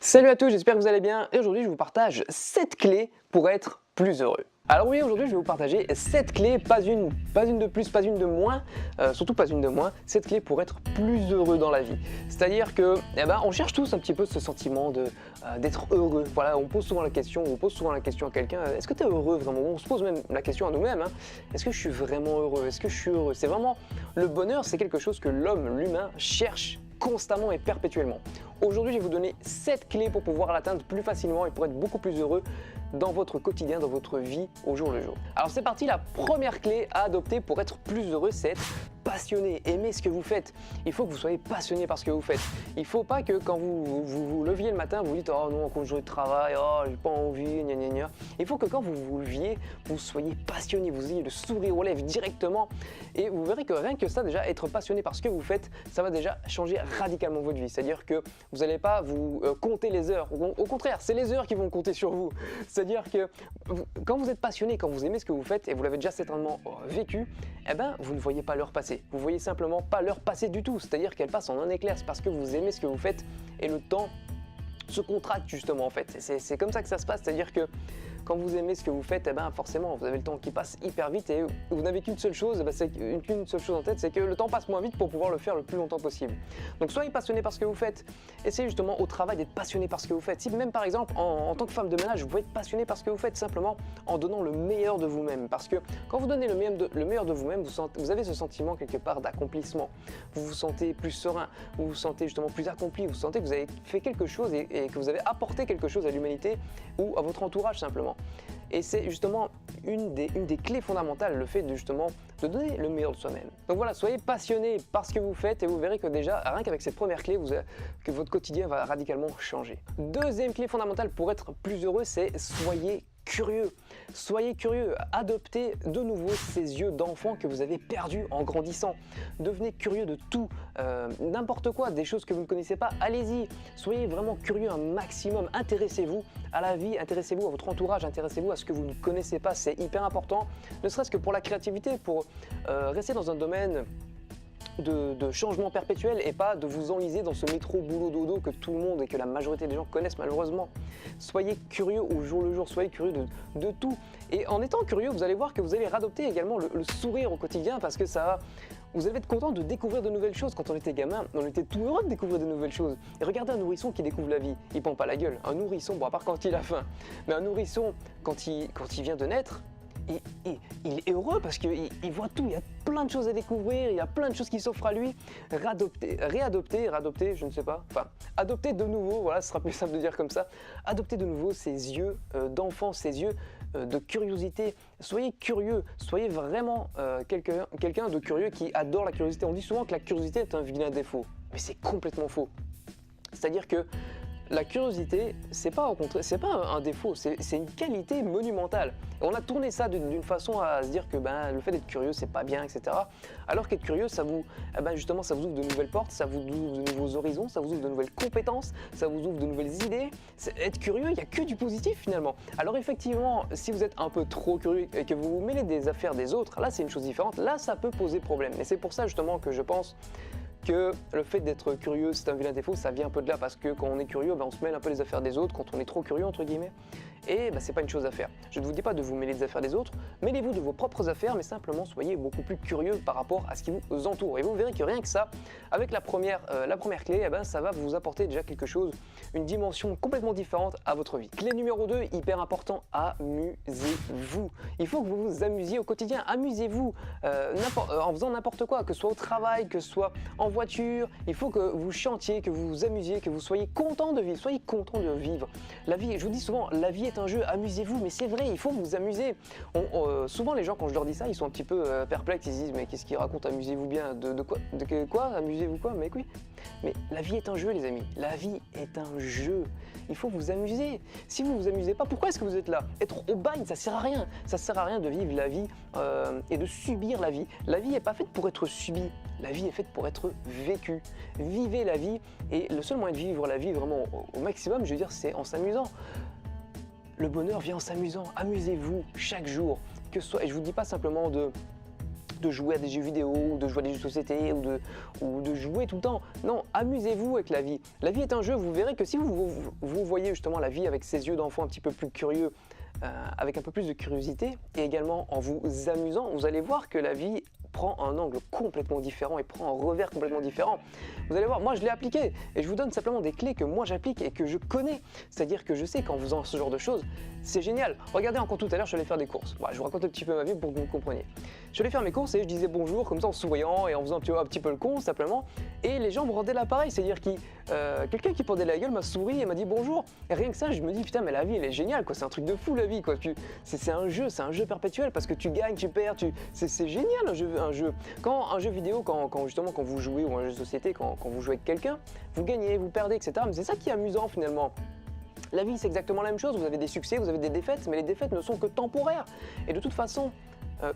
Salut à tous, j'espère que vous allez bien et aujourd'hui je vous partage 7 clés pour être plus heureux. Alors oui, aujourd'hui je vais vous partager 7 clés, pas une de plus, pas une de moins, surtout pas une de moins, 7 clés pour être plus heureux dans la vie. C'est-à-dire que, on cherche tous un petit peu ce sentiment d'être heureux. Voilà, on pose souvent la question à quelqu'un, est-ce que tu es heureux vraiment? On se pose même la question à nous-mêmes, est-ce que je suis vraiment heureux? Est-ce que je suis heureux? C'est vraiment, le bonheur, c'est quelque chose que l'humain cherche constamment et perpétuellement. Aujourd'hui, je vais vous donner 7 clés pour pouvoir l'atteindre plus facilement et pour être beaucoup plus heureux dans votre quotidien, dans votre vie au jour le jour. Alors c'est parti, la première clé à adopter pour être plus heureux, c'est être passionné, aimer ce que vous faites. Il faut que vous soyez passionné par ce que vous faites. Il ne faut pas que quand vous leviez le matin, vous dites « Oh non, quand je travaille, oh j'ai pas envie, gna gna gna ». Il faut que quand vous vous leviez, vous soyez passionné, vous ayez le sourire aux lèvres directement. Et vous verrez que rien que ça, déjà, être passionné par ce que vous faites, ça va déjà changer radicalement votre vie. C'est-à-dire que vous n'allez pas vous compter les heures. Au contraire, c'est les heures qui vont compter sur vous. C'est-à-dire que quand vous êtes passionné, quand vous aimez ce que vous faites et vous l'avez déjà certainement vécu, vous ne voyez pas l'heure passer. Vous voyez simplement pas l'heure passer du tout. C'est-à-dire qu'elle passe en un éclair. C'est parce que vous aimez ce que vous faites et le temps se contracte justement en fait. C'est comme ça que ça se passe. C'est-à-dire que quand vous aimez ce que vous faites, forcément vous avez le temps qui passe hyper vite et vous n'avez qu'une seule chose, qu'une seule chose en tête, c'est que le temps passe moins vite pour pouvoir le faire le plus longtemps possible. Donc soyez passionné par ce que vous faites, essayez justement au travail d'être passionné par ce que vous faites. Si même par exemple en tant que femme de ménage, vous pouvez être passionné par ce que vous faites simplement en donnant le meilleur de vous-même. Parce que quand vous donnez le meilleur de vous-même, vous avez ce sentiment quelque part d'accomplissement. Vous vous sentez plus serein, vous vous sentez justement plus accompli, vous sentez que vous avez fait quelque chose et que vous avez apporté quelque chose à l'humanité ou à votre entourage simplement. Et c'est justement une des clés fondamentales, le fait de donner le meilleur de soi-même. Donc voilà, soyez passionné par ce que vous faites et vous verrez que déjà, rien qu'avec cette première clé, que votre quotidien va radicalement changer. Deuxième clé fondamentale pour être plus heureux, c'est soyez curieux. Soyez curieux, adoptez de nouveau ces yeux d'enfant que vous avez perdus en grandissant. Devenez curieux de tout, n'importe quoi, des choses que vous ne connaissez pas, allez-y. Soyez vraiment curieux un maximum, intéressez-vous à la vie, intéressez-vous à votre entourage, intéressez-vous à ce que vous ne connaissez pas, c'est hyper important, ne serait-ce que pour la créativité, pour rester dans un domaine de changement perpétuel et pas de vous enliser dans ce métro boulot dodo que tout le monde et que la majorité des gens connaissent malheureusement. Soyez curieux au jour le jour, soyez curieux de tout. Et en étant curieux, vous allez voir que vous allez radopter également le sourire au quotidien parce que vous allez être content de découvrir de nouvelles choses. Quand on était gamin, on était tout heureux de découvrir de nouvelles choses. Et regardez un nourrisson qui découvre la vie, il pend pas la gueule. Un nourrisson, bon à part quand il a faim, mais un nourrisson, quand il vient de naître, il est heureux parce qu'il voit tout, il y a plein de choses à découvrir, il y a plein de choses qui s'offrent à lui. Réadopter, je ne sais pas, enfin, adopter de nouveau, voilà, ce sera plus simple de dire comme ça, adopter de nouveau ses yeux d'enfant, ses yeux de curiosité. Soyez curieux, soyez vraiment quelqu'un de curieux qui adore la curiosité. On dit souvent que la curiosité est un vilain défaut, mais c'est complètement faux. C'est-à-dire que la curiosité, c'est pas un défaut, c'est une qualité monumentale. Et on a tourné ça d'une façon à se dire que le fait d'être curieux, c'est pas bien, etc. Alors qu'être curieux, ça vous ouvre de nouvelles portes, ça vous ouvre de nouveaux horizons, ça vous ouvre de nouvelles compétences, ça vous ouvre de nouvelles idées. Être curieux, il n'y a que du positif finalement. Alors effectivement, si vous êtes un peu trop curieux et que vous vous mêlez des affaires des autres, là c'est une chose différente, là ça peut poser problème. Et c'est pour ça justement que je pense que le fait d'être curieux, c'est un vilain défaut, ça vient un peu de là parce que quand on est curieux, on se mêle un peu les affaires des autres, quand on est trop curieux entre guillemets, et c'est pas une chose à faire. Je ne vous dis pas de vous mêler des affaires des autres, mêlez-vous de vos propres affaires, mais simplement soyez beaucoup plus curieux par rapport à ce qui vous entoure. Et vous verrez que rien que ça, avec la première clé, ça va vous apporter déjà quelque chose, une dimension complètement différente à votre vie. Clé numéro 2, hyper important, amusez-vous. Il faut que vous vous amusiez au quotidien, amusez-vous en faisant n'importe quoi, que ce soit au travail, que ce soit en voiture, il faut que vous chantiez, que vous vous amusiez, que vous soyez content de vivre, soyez content de vivre. La vie, je vous dis souvent, la vie est un jeu, amusez-vous, mais c'est vrai, il faut vous amuser. Souvent les gens quand je leur dis ça, ils sont un petit peu perplexes, ils se disent mais qu'est-ce qu'ils racontent, amusez-vous bien, de quoi, amusez-vous quoi, mais oui. Mais la vie est un jeu les amis, la vie est un jeu, il faut vous amuser. Si vous vous amusez pas, pourquoi est-ce que vous êtes là? Être au bagne, ça sert à rien de vivre la vie et de subir la vie. La vie n'est pas faite pour être subie, la vie est faite pour être vécue. Vivez la vie et le seul moyen de vivre la vie vraiment au maximum, je veux dire, c'est en s'amusant. Le bonheur vient en s'amusant, amusez-vous chaque jour, que ce soit, et je vous dis pas simplement de juste de jouer à des jeux vidéo, ou de jouer à des jeux de société, ou de jouer tout le temps. Non, amusez-vous avec la vie. La vie est un jeu, vous verrez que si vous voyez justement la vie avec ses yeux d'enfant un petit peu plus curieux, avec un peu plus de curiosité, et également en vous amusant, vous allez voir que la vie prend un angle complètement différent et prend un revers complètement différent. Vous allez voir, moi je l'ai appliqué et je vous donne simplement des clés que moi j'applique et que je connais. C'est-à-dire que je sais qu'en faisant ce genre de choses, c'est génial. Regardez, encore tout à l'heure, je suis allé faire des courses. Voilà, je vous raconte un petit peu ma vie pour que vous compreniez. Je suis allé faire mes courses et je disais bonjour comme ça en souriant et en faisant un petit peu le con simplement. Et les gens me rendaient l'appareil, c'est-à-dire que quelqu'un qui pendait la gueule m'a souri et m'a dit bonjour. Et rien que ça, je me dis putain mais la vie elle est géniale quoi, c'est un truc de fou la vie quoi. C'est un jeu perpétuel parce que tu gagnes, tu perds, c'est génial un jeu. Quand un jeu vidéo, quand vous jouez ou un jeu de société, quand vous jouez avec quelqu'un, vous gagnez, vous perdez, etc. Mais c'est ça qui est amusant finalement. La vie c'est exactement la même chose, vous avez des succès, vous avez des défaites, mais les défaites ne sont que temporaires. Et de toute façon,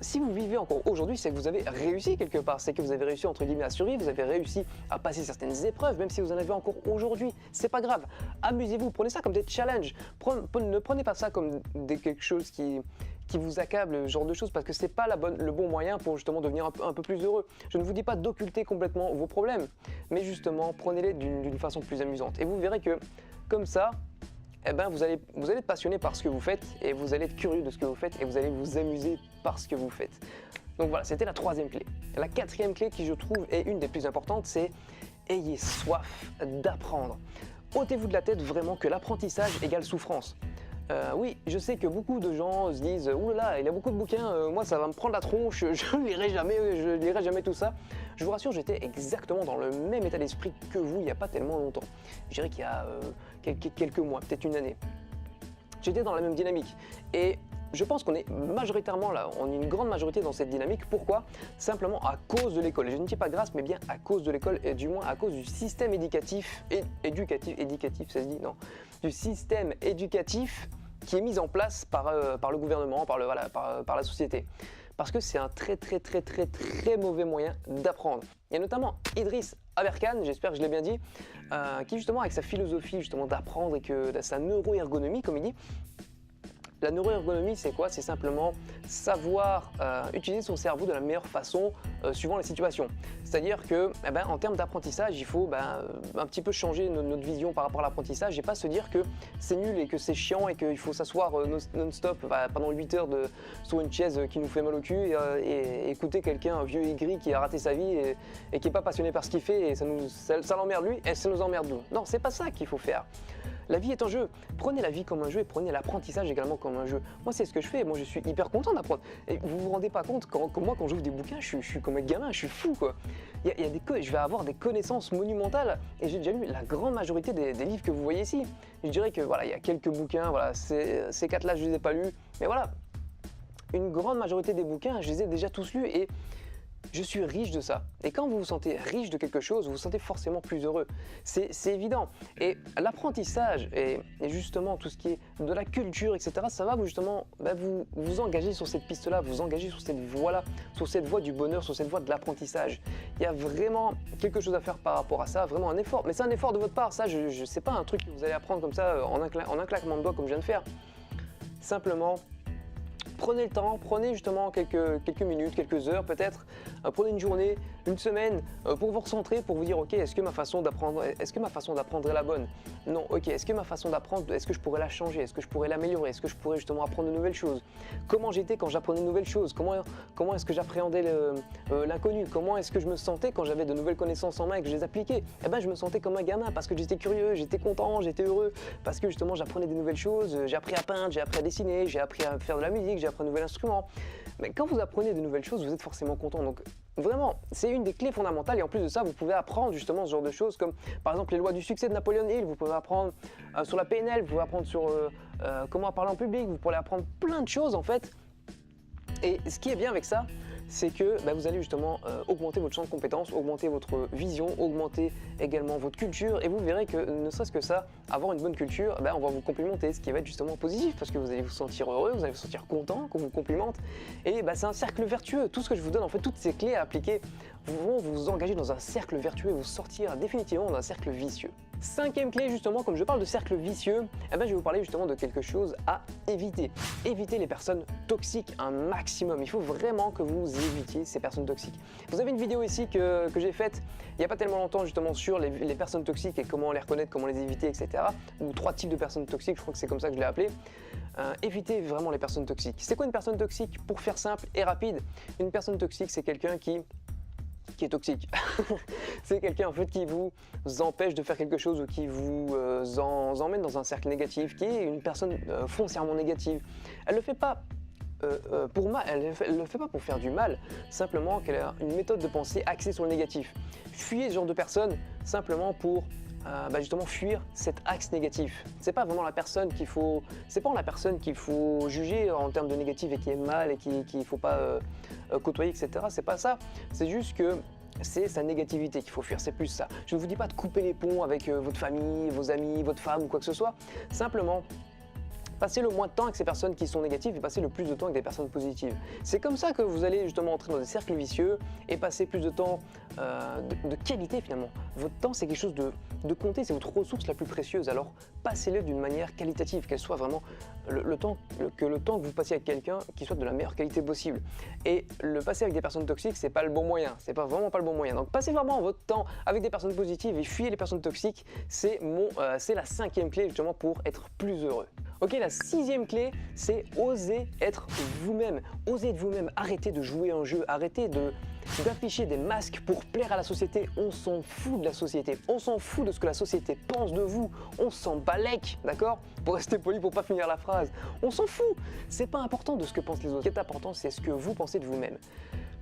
si vous vivez encore aujourd'hui, c'est que vous avez réussi quelque part, c'est que vous avez réussi entre guillemets à survivre, vous avez réussi à passer certaines épreuves, même si vous en avez encore aujourd'hui, c'est pas grave. Amusez-vous, prenez ça comme des challenges, ne prenez pas ça comme quelque chose qui vous accable, ce genre de choses, parce que c'est pas le bon moyen pour justement devenir un peu plus heureux. Je ne vous dis pas d'occulter complètement vos problèmes, mais justement prenez-les d'une façon plus amusante. Et vous verrez que comme ça, eh ben, vous allez être passionné par ce que vous faites et vous allez être curieux de ce que vous faites et vous allez vous amuser par ce que vous faites. Donc voilà, c'était la troisième clé. La quatrième clé qui je trouve est une des plus importantes, c'est ayez soif d'apprendre. Ôtez-vous de la tête vraiment que l'apprentissage égale souffrance. Oui, je sais que beaucoup de gens se disent « Ouh là là, il y a beaucoup de bouquins, moi ça va me prendre la tronche, je ne lirai jamais tout ça ». Je vous rassure, j'étais exactement dans le même état d'esprit que vous il n'y a pas tellement longtemps. Je dirais qu'il y a quelques mois, peut-être une année. J'étais dans la même dynamique et je pense qu'on est majoritairement là, on est une grande majorité dans cette dynamique. Pourquoi? Simplement à cause de l'école. Je ne dis pas grâce, mais bien à cause de l'école et du moins à cause du système éducatif, éducatif ça se dit? Non. Du système éducatif qui est mis en place par le gouvernement, par la société. Parce que c'est un très mauvais moyen d'apprendre. Il y a notamment Idriss Aberkan, j'espère que je l'ai bien dit, qui justement avec sa philosophie justement d'apprendre et que sa neuroergonomie, comme il dit. La neuroergonomie, c'est quoi? C'est simplement savoir utiliser son cerveau de la meilleure façon suivant les situations. C'est-à-dire que, en termes d'apprentissage, il faut un petit peu changer notre vision par rapport à l'apprentissage et pas se dire que c'est nul et que c'est chiant et qu'il faut s'asseoir non-stop pendant 8 heures sur une chaise qui nous fait mal au cul et écouter quelqu'un, un vieux aigri qui a raté sa vie et qui n'est pas passionné par ce qu'il fait et ça l'emmerde lui et ça nous emmerde nous. Non, c'est pas ça qu'il faut faire. La vie est un jeu. Prenez la vie comme un jeu et prenez l'apprentissage également comme un jeu. Moi, c'est ce que je fais. Moi, je suis hyper content d'apprendre. Et vous vous rendez pas compte, moi, quand j'ouvre des bouquins, je suis comme un gamin, je suis fou, quoi. Je vais avoir des connaissances monumentales et j'ai déjà lu la grande majorité des livres que vous voyez ici. Je dirais que voilà, il y a quelques bouquins, voilà, ces quatre-là, je les ai pas lus. Mais voilà, une grande majorité des bouquins, je les ai déjà tous lus et je suis riche de ça. Et quand vous vous sentez riche de quelque chose, vous vous sentez forcément plus heureux. C'est évident. Et l'apprentissage et justement tout ce qui est de la culture, etc., ça va vous engager sur cette piste-là, vous engager sur cette voie-là, sur cette voie du bonheur, sur cette voie de l'apprentissage. Il y a vraiment quelque chose à faire par rapport à ça, vraiment un effort. Mais c'est un effort de votre part, ça, je sais pas un truc que vous allez apprendre comme ça en un claquement de doigts comme je viens de faire. Simplement, prenez le temps, prenez justement quelques minutes, quelques heures peut-être, prenez une journée, une semaine pour vous recentrer, pour vous dire ok, est-ce que ma façon d'apprendre est la bonne? Non, ok, est-ce que ma façon d'apprendre, est-ce que je pourrais la changer? Est-ce que je pourrais l'améliorer? Est-ce que je pourrais justement apprendre de nouvelles choses? Comment j'étais quand j'apprenais de nouvelles choses? Comment est-ce que j'appréhendais l'inconnu? Comment est-ce que je me sentais quand j'avais de nouvelles connaissances en main et que je les appliquais? Eh ben je me sentais comme un gamin parce que j'étais curieux, j'étais content, j'étais heureux, parce que justement j'apprenais des nouvelles choses, j'ai appris à peindre, j'ai appris à dessiner, j'ai appris à faire de la musique, j'ai appris un nouvel instrument. Mais quand vous apprenez de nouvelles choses, vous êtes forcément content. Donc vraiment, c'est une des clés fondamentales et en plus de ça, vous pouvez apprendre justement ce genre de choses comme par exemple les lois du succès de Napoleon Hill, vous pouvez apprendre sur la PNL, vous pouvez apprendre sur comment parler en public, vous pourrez apprendre plein de choses en fait. Et ce qui est bien avec ça, c'est que vous allez justement augmenter votre champ de compétences, augmenter votre vision, augmenter également votre culture et vous verrez que ne serait-ce que ça, avoir une bonne culture, on va vous complimenter, ce qui va être justement positif parce que vous allez vous sentir heureux, vous allez vous sentir content qu'on vous complimente et c'est un cercle vertueux. Tout ce que je vous donne, en fait, toutes ces clés à appliquer vont vous engager dans un cercle vertueux et vous sortir définitivement d'un cercle vicieux. Cinquième clé, justement, comme je parle de cercle vicieux, je vais vous parler justement de quelque chose à éviter. Évitez les personnes toxiques un maximum. Il faut vraiment que vous évitiez ces personnes toxiques. Vous avez une vidéo ici que j'ai faite il n'y a pas tellement longtemps justement sur les personnes toxiques et comment les reconnaître, comment les éviter, etc. Ou 3 types de personnes toxiques, je crois que c'est comme ça que je l'ai appelé. Évitez vraiment les personnes toxiques. C'est quoi une personne toxique? Pour faire simple et rapide, une personne toxique, c'est quelqu'un qui est toxique. C'est quelqu'un en fait qui vous empêche de faire quelque chose ou qui vous emmène dans un cercle négatif, qui est une personne foncièrement négative. Elle le fait pas pour mal, elle le fait pas pour faire du mal, simplement qu'elle a une méthode de pensée axée sur le négatif. Fuyez ce genre de personne simplement pour justement fuir cet axe négatif. C'est pas vraiment la personne qu'il faut, c'est pas la personne qu'il faut juger en termes de négatif et qui est mal et qu'il faut pas côtoyer, etc. C'est pas ça. C'est juste que c'est sa négativité qu'il faut fuir, c'est plus ça. Je ne vous dis pas de couper les ponts avec votre famille, vos amis, votre femme ou quoi que ce soit. Simplement, passez le moins de temps avec ces personnes qui sont négatives et passez le plus de temps avec des personnes positives. C'est comme ça que vous allez justement entrer dans des cercles vicieux et passer plus de temps de qualité finalement. Votre temps, c'est quelque chose de compté, c'est votre ressource la plus précieuse. Alors passez-le d'une manière qualitative, qu'elle soit vraiment le temps que vous passiez avec quelqu'un qui soit de la meilleure qualité possible. Et le passer avec des personnes toxiques, c'est pas le bon moyen, c'est pas vraiment pas le bon moyen. Donc passez vraiment votre temps avec des personnes positives et fuyez les personnes toxiques. C'est la 5e clé justement pour être plus heureux. Ok, la 6e clé, c'est oser être vous-même. Oser être vous-même, arrêtez de jouer un jeu, arrêtez d'afficher des masques pour plaire à la société. On s'en fout de la société, on s'en fout de ce que la société pense de vous, on s'en balèque, d'accord? Pour rester poli, pour pas finir la phrase. On s'en fout, c'est pas important de ce que pensent les autres. Ce qui est important, c'est ce que vous pensez de vous-même.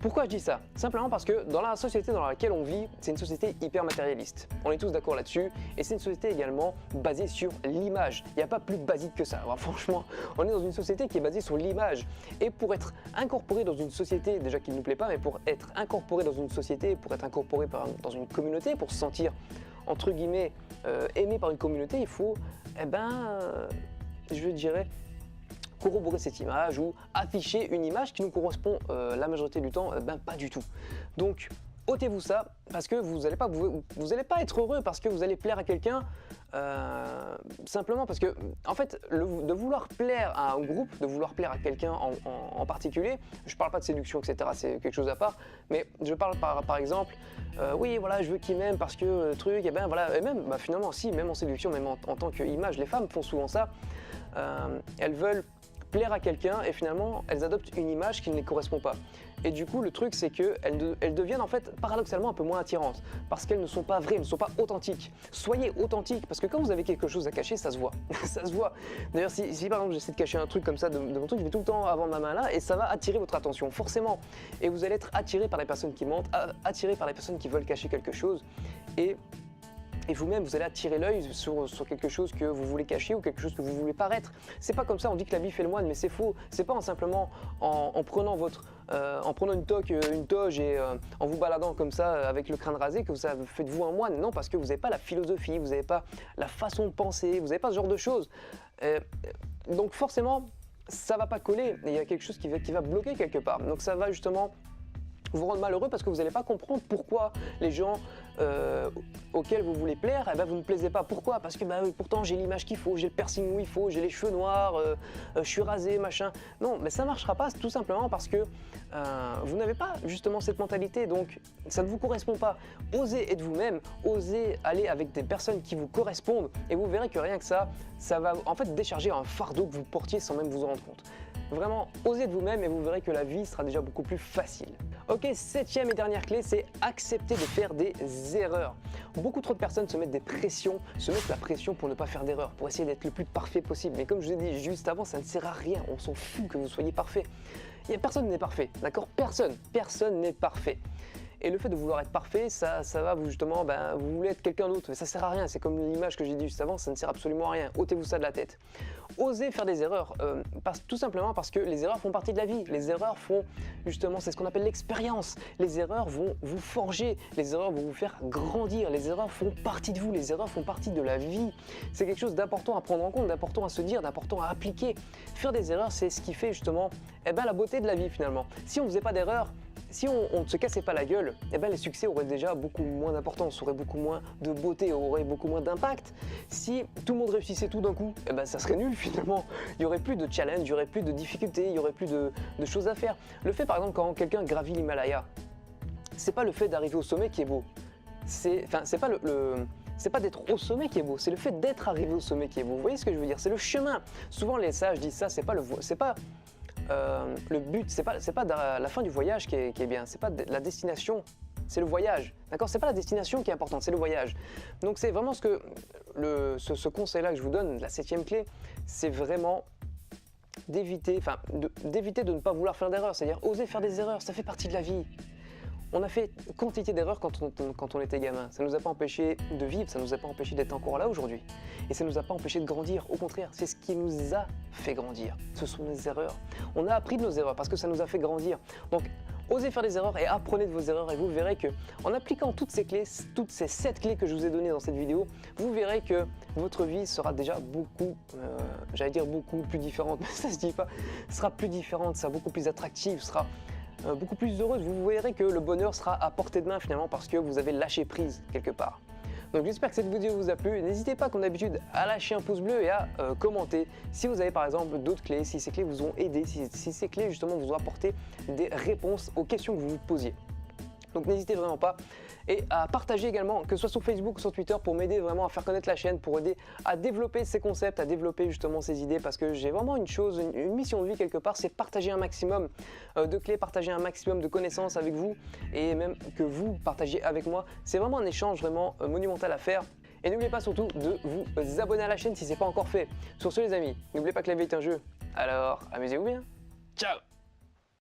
Pourquoi je dis ça? Simplement parce que dans la société dans laquelle on vit, c'est une société hyper matérialiste. On est tous d'accord là-dessus. Et c'est une société également basée sur l'image. Il n'y a pas plus basique que ça. Alors, franchement, on est dans une société qui est basée sur l'image. Et pour être incorporé dans une société, déjà qui ne nous plaît pas, mais pour être incorporé dans une société, pour être incorporé dans une communauté, pour se sentir, entre guillemets, aimé par une communauté, il faut, je dirais, corroborer cette image ou afficher une image qui nous correspond la majorité du temps, pas du tout. Donc ôtez-vous ça parce que vous n'allez pas être heureux parce que vous allez plaire à quelqu'un simplement parce que en fait de vouloir plaire à un groupe, de vouloir plaire à quelqu'un en particulier, je parle pas de séduction etc, c'est quelque chose à part, mais je parle par exemple oui voilà je veux qu'il m'aime parce que truc et voilà et même finalement si même en séduction, même en tant qu'image, les femmes font souvent ça, elles veulent plaire à quelqu'un et finalement elles adoptent une image qui ne les correspond pas. Et du coup le truc c'est qu'elles deviennent en fait paradoxalement un peu moins attirantes parce qu'elles ne sont pas vraies, elles ne sont pas authentiques. Soyez authentiques parce que quand vous avez quelque chose à cacher ça se voit. Ça se voit. D'ailleurs si par exemple j'essaie de cacher un truc comme ça de mon truc, je vais tout le temps avoir ma main là et ça va attirer votre attention forcément. Et vous allez être attiré par les personnes qui mentent, attiré par les personnes qui veulent cacher quelque chose et vous-même, vous allez attirer l'œil sur quelque chose que vous voulez cacher ou quelque chose que vous voulez paraître. C'est pas comme ça, on dit que l'habit fait le moine, mais c'est faux. C'est pas simplement en prenant une toge et en vous baladant comme ça avec le crâne rasé que vous faites de vous un moine. Non, parce que vous n'avez pas la philosophie, vous n'avez pas la façon de penser, vous n'avez pas ce genre de choses. Donc forcément, ça va pas coller. Il y a quelque chose qui va bloquer quelque part. Donc ça va justement vous rendre malheureux parce que vous n'allez pas comprendre pourquoi les gens auxquels vous voulez plaire, vous ne plaisez pas. Pourquoi? Parce que pourtant j'ai l'image qu'il faut, j'ai le piercing où il faut, j'ai les cheveux noirs, je suis rasé, machin. Non, mais ça ne marchera pas tout simplement parce que vous n'avez pas justement cette mentalité, donc ça ne vous correspond pas. Osez être vous-même, osez aller avec des personnes qui vous correspondent et vous verrez que rien que ça va en fait décharger un fardeau que vous portiez sans même vous en rendre compte. Vraiment, osez de vous-même et vous verrez que la vie sera déjà beaucoup plus facile. Ok, 7e et dernière clé, c'est accepter de faire des erreurs. Beaucoup trop de personnes se mettent la pression pour ne pas faire d'erreurs, pour essayer d'être le plus parfait possible. Mais comme je vous ai dit juste avant, ça ne sert à rien, on s'en fout que vous soyez parfait. Personne n'est parfait, d'accord? Personne n'est parfait. Et le fait de vouloir être parfait, ça va vous justement, vous voulez être quelqu'un d'autre, mais ça sert à rien. C'est comme l'image que j'ai dit juste avant, ça ne sert absolument à rien. Ôtez-vous ça de la tête. Osez faire des erreurs, tout simplement parce que les erreurs font partie de la vie. Les erreurs font justement, c'est ce qu'on appelle l'expérience. Les erreurs vont vous forger, les erreurs vont vous faire grandir, les erreurs font partie de vous, les erreurs font partie de la vie. C'est quelque chose d'important à prendre en compte, d'important à se dire, d'important à appliquer. Faire des erreurs, c'est ce qui fait justement la beauté de la vie finalement. Si on ne faisait pas d'erreurs, si on ne se cassait pas la gueule, eh ben les succès auraient déjà beaucoup moins d'importance, auraient beaucoup moins de beauté, auraient beaucoup moins d'impact. Si tout le monde réussissait tout d'un coup, eh ben ça serait nul finalement. Il n'y aurait plus de challenge, il n'y aurait plus de difficultés, il n'y aurait plus de choses à faire. Le fait par exemple quand quelqu'un gravit l'Himalaya, c'est pas le fait d'arriver au sommet qui est beau. C'est pas d'être au sommet qui est beau, c'est le fait d'être arrivé au sommet qui est beau. Vous voyez ce que je veux dire? C'est le chemin. Souvent les sages disent ça, c'est pas le but, c'est pas la fin du voyage qui est bien, c'est pas la destination, c'est le voyage. D'accord? C'est pas la destination qui est importante, c'est le voyage. Donc c'est vraiment ce conseil-là que je vous donne, la 7e clé, c'est vraiment d'éviter de ne pas vouloir faire d'erreurs, c'est-à-dire oser faire des erreurs, ça fait partie de la vie. On a fait quantité d'erreurs quand on était gamin. Ça ne nous a pas empêché de vivre, ça ne nous a pas empêché d'être encore là aujourd'hui. Et ça ne nous a pas empêché de grandir. Au contraire, c'est ce qui nous a fait grandir. Ce sont les erreurs. On a appris de nos erreurs parce que ça nous a fait grandir. Donc, osez faire des erreurs et apprenez de vos erreurs et vous verrez que, en appliquant toutes ces clés, toutes ces 7 clés que je vous ai données dans cette vidéo, vous verrez que votre vie sera déjà beaucoup, j'allais dire beaucoup plus différente, mais ça se dit pas, sera plus différente, sera beaucoup plus attractive, sera beaucoup plus heureuse. Vous verrez que le bonheur sera à portée de main finalement parce que vous avez lâché prise quelque part. Donc j'espère que cette vidéo vous a plu. N'hésitez pas comme d'habitude à lâcher un pouce bleu et à commenter si vous avez par exemple d'autres clés, si ces clés vous ont aidé, si ces clés justement vous ont apporté des réponses aux questions que vous vous posiez. Donc n'hésitez vraiment pas et à partager également, que ce soit sur Facebook ou sur Twitter, pour m'aider vraiment à faire connaître la chaîne, pour aider à développer ces concepts, à développer justement ces idées, parce que j'ai vraiment une mission de vie quelque part, c'est partager un maximum de clés, partager un maximum de connaissances avec vous et même que vous partagez avec moi. C'est vraiment un échange vraiment monumental à faire. Et n'oubliez pas surtout de vous abonner à la chaîne si ce n'est pas encore fait. Sur ce les amis, n'oubliez pas que la vie est un jeu, alors amusez-vous bien. Ciao!